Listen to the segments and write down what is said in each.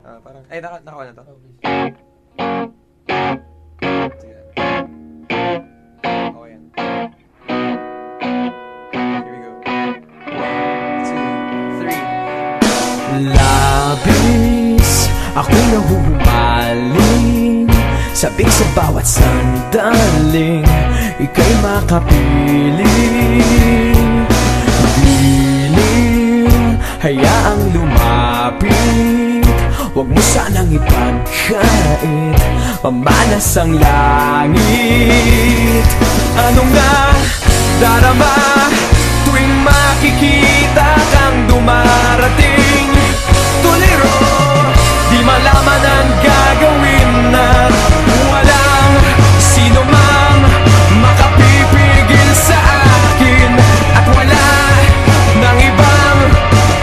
Parang, ay, nakawa na to. Oh, please. Sige. Okay yan. Here we go. 1, 2, 3. Labis ako'y nahuhumaling, sabik sa bawat sandaling ika'y makapiling. Piling, hayaang lumapit, huwag mo sanang ipagkait, mamanas ang langit. Anong nadarama tuwing makikita kang dumarating? Tuliro, di malaman ang gagawin na walang sino mang makapipigil sa akin, at wala nang ibang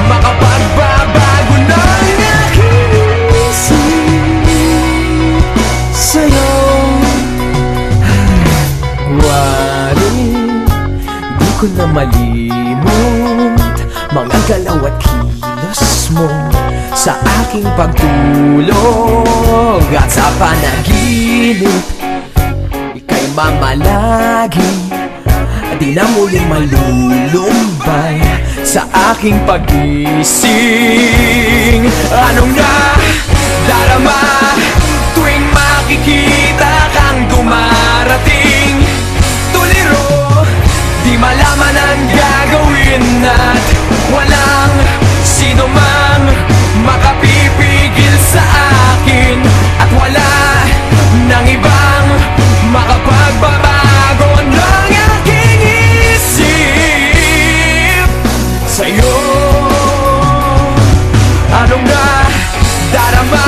makapagbabago ng aking isip sa'yo. Waring di ko na malimot mga galaw at kilos mo sa aking pagtulog at sa panaginip. Ika'y mamalagi, di na muling malulumbay sa aking pag-ising. Anong nadarama tuwing makikita kang dumarating? Tuliro, di malaman ang gagawin at walang sino mang makapipigil sa akin, at wala nang ibang makapagbabago ng aking isip sa'yo. Anong nadarama?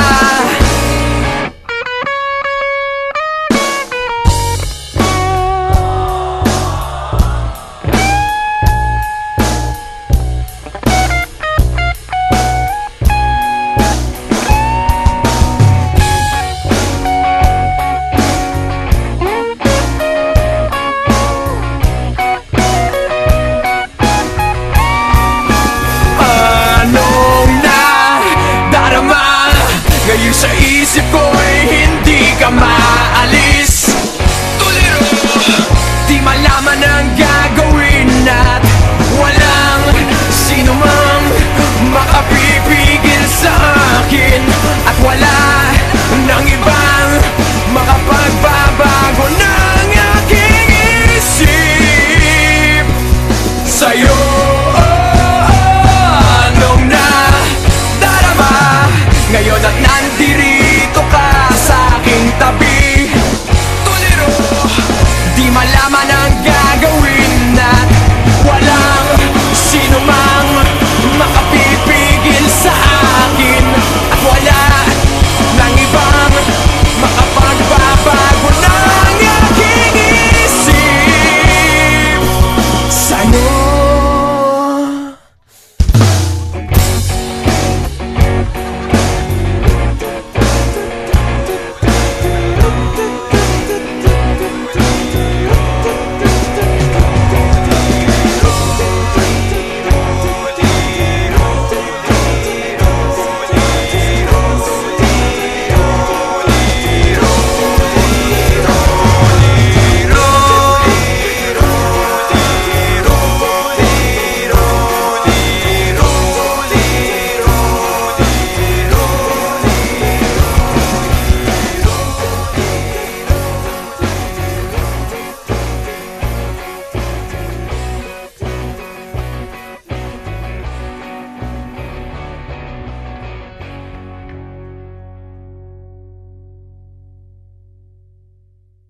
Ngayon sa isip ko ay hindi ka maalis. Tuliro, di malaman ang gagawin at walang sino mang makapipigil sa akin, at wala nang ibang makapagbabago ng aking isip sa'yo. Anong nadarama ngayon at nandito